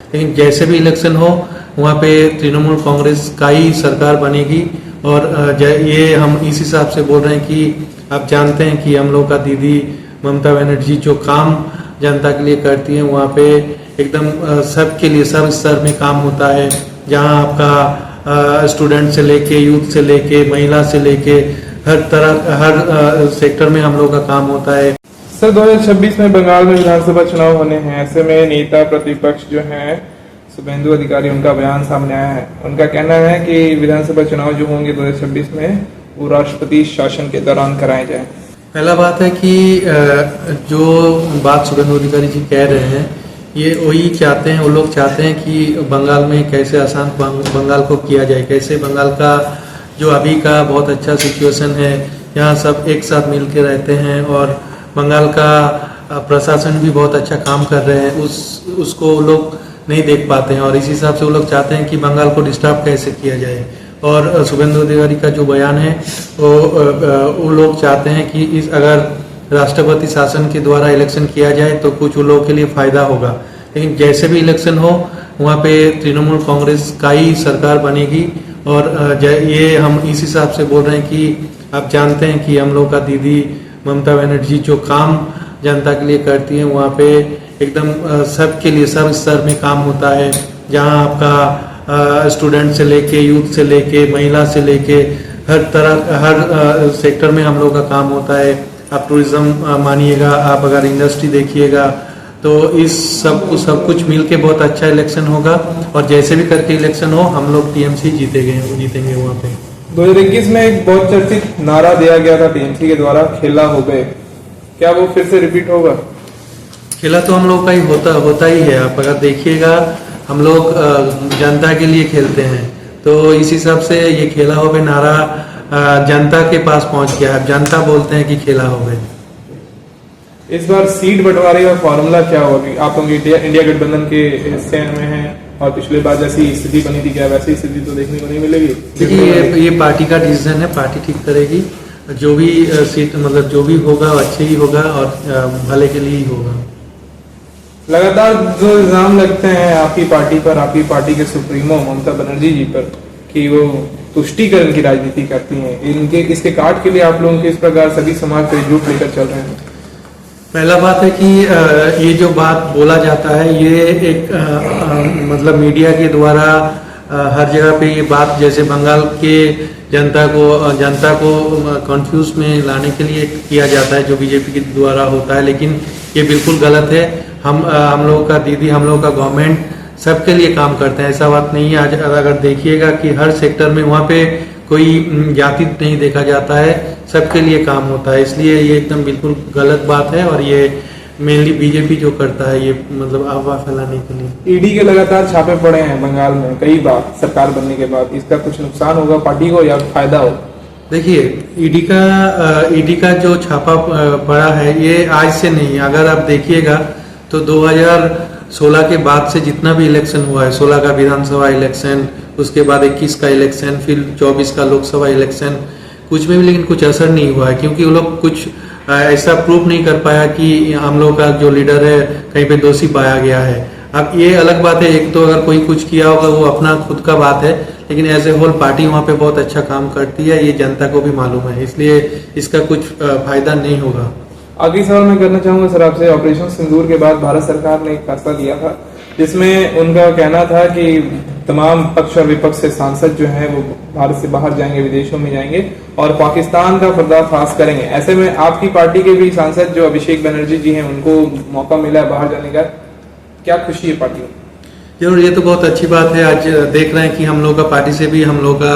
लेकिन जैसे भी इलेक्शन हो वहाँ पे तृणमूल कांग्रेस का ही सरकार बनेगी। और ये हम इस हिसाब से बोल रहे हैं कि आप जानते हैं कि हम लोग का दीदी ममता बनर्जी जो काम जनता के लिए करती है वहाँ पे एकदम सबके लिए सब स्तर में काम होता है। जहाँ आपका स्टूडेंट से लेके यूथ से लेके महिला से लेके हर तरह हर सेक्टर में हम लोग का काम होता है। सर 2026 में बंगाल में विधानसभा चुनाव होने हैं। ऐसे में नेता प्रतिपक्ष जो हैं शुभेंदु अधिकारी, उनका बयान सामने आया है। उनका कहना है कि विधानसभा चुनाव जो होंगे 2026 में वो राष्ट्रपति शासन के दौरान कराए जाए। पहला बात है कि जो बात शुभेंदु अधिकारी जी कह रहे हैं ये वही चाहते हैं, वो लोग चाहते हैं कि बंगाल में कैसे आसान बंगाल को किया जाए, कैसे बंगाल का जो अभी का बहुत अच्छा सिचुएशन है, यहाँ सब एक साथ मिल के रहते हैं और बंगाल का प्रशासन भी बहुत अच्छा काम कर रहे हैं, उसको वो लोग नहीं देख पाते हैं और इस हिसाब से वो लोग चाहते हैं कि बंगाल को डिस्टर्ब कैसे किया जाए। और शुभेंदु अधिकारी का जो बयान है वो लोग चाहते हैं कि इस अगर राष्ट्रपति शासन के द्वारा इलेक्शन किया जाए तो कुछ उन लोगों के लिए फायदा होगा। लेकिन जैसे भी इलेक्शन हो वहाँ पे तृणमूल कांग्रेस का ही सरकार बनेगी। और ये हम इस हिसाब से बोल रहे हैं कि आप जानते हैं कि हम लोग का दीदी ममता बनर्जी जो काम जनता के लिए करती है वहाँ पे एकदम सबके लिए सब स्तर में काम होता है। जहाँ आपका स्टूडेंट से लेके यूथ से लेके महिला से लेके हर तरह हर सेक्टर में हम लोग का काम होता है। आप टूरिज्म मानिएगा, आप अगर इंडस्ट्री देखिएगा तो इस सब कुछ मिलके बहुत अच्छा इलेक्शन होगा। और जैसे भी करके इलेक्शन हो हम लोग टीएमसी जीतेंगे वहाँ पे। 2021 में एक बहुत चर्चित नारा दिया गया था टीएमसी के द्वारा, खेला हो गए, क्या वो फिर से रिपीट होगा? खेला तो हम लोग का ही होता ही है। आप अगर देखिएगा हम लोग जनता के लिए खेलते हैं तो इस हिसाब से ये खेला हो गए नारा जनता के पास पहुंच गया है। जनता बोलते हैं कि खेला हो गए। इस बार सीट बंटवारे का फॉर्मूला क्या होगा? आप लोग इंडिया गठबंधन के हिस्से में हैं और पिछले बार जैसी स्थिति बनी थी क्या वैसी स्थिति तो देखने को नहीं मिलेगी? देखिए ये पार्टी का डिसीजन है, पार्टी ठीक करेगी। जो भी सीट मतलब जो भी होगा अच्छे ही होगा और भले के लिए ही होगा। लगातार जो इल्जाम लगते हैं आपकी पार्टी पर, आपकी पार्टी के सुप्रीमो ममता बनर्जी जी पर कि वो तुष्टीकरण की राजनीति करती हैं, इसके काट के लिए आप लोगों के इस प्रकार सभी समाज पर एकजुट लेकर चल रहे हैं। पहला बात है कि ये जो बात बोला जाता है ये एक मतलब मीडिया के द्वारा हर जगह पे ये बात जैसे बंगाल के जनता को कंफ्यूज में लाने के लिए किया जाता है जो बीजेपी के द्वारा होता है, लेकिन ये बिल्कुल गलत है। हम लोग का दीदी, हम लोग का गवर्नमेंट सबके लिए काम करते हैं, ऐसा बात नहीं है। आज अगर देखिएगा कि हर सेक्टर में वहाँ पे कोई जाति नहीं देखा जाता है, सबके लिए काम होता है। इसलिए ये एकदम बिल्कुल गलत बात है और ये मेनली बीजेपी जो करता है ये मतलब अफवाह फैलाने के लिए। ईडी के लगातार छापे पड़े हैं बंगाल में कई बार सरकार बनने के बाद, इसका कुछ नुकसान होगा पार्टी को या फायदा हो? देखिए ईडी का जो छापा पड़ा है ये आज से नहीं, अगर आप देखिएगा तो 2016 के बाद से जितना भी इलेक्शन हुआ है, 16 का विधानसभा इलेक्शन, उसके बाद 21 का इलेक्शन, फिर 24 का लोकसभा इलेक्शन, कुछ में भी लेकिन कुछ असर नहीं हुआ है क्योंकि वो लोग कुछ ऐसा प्रूफ नहीं कर पाया कि हम लोग का जो लीडर है कहीं पे दोषी पाया गया है। अब ये अलग बात है, एक तो अगर कोई कुछ किया होगा वो अपना खुद का बात है, लेकिन एज ए होल पार्टी वहाँ पे बहुत अच्छा काम करती है, ये जनता को भी मालूम है, इसलिए इसका कुछ फायदा नहीं होगा। आखिरी सवाल मैं करना चाहूंगा सर आपसे, ऑपरेशन सिंदूर के बाद भारत सरकार ने एक फैसला लिया था जिसमें उनका कहना था कि तमाम पक्ष और विपक्ष से सांसद जो हैं वो भारत से बाहर जाएंगे, विदेशों में जाएंगे और पाकिस्तान का पर्दाफाश करेंगे। ऐसे में आपकी पार्टी के भी सांसद जो अभिषेक बनर्जी जी हैं उनको मौका मिला है बाहर जाने का, क्या खुशी है पार्टी में? जरूर, ये तो बहुत अच्छी बात है। आज देख रहे हैं कि हम लोग का पार्टी से भी हम लोग का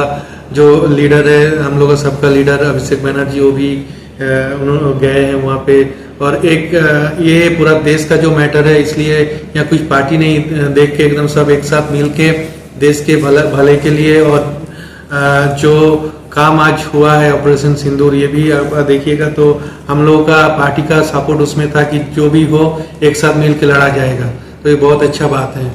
जो लीडर है, हम लोग का सबका लीडर अभिषेक बनर्जी वो भी उन्होंने गए हैं वहाँ पे। और एक ये पूरा देश का जो मैटर है इसलिए यहाँ कुछ पार्टी नहीं देख के एकदम सब एक साथ मिल के देश के भले के लिए और जो काम आज हुआ है ऑपरेशन सिंदूर ये भी देखिएगा तो हम लोगों का पार्टी का सपोर्ट उसमें था कि जो भी हो एक साथ मिल के लड़ा जाएगा, तो ये बहुत अच्छा बात है।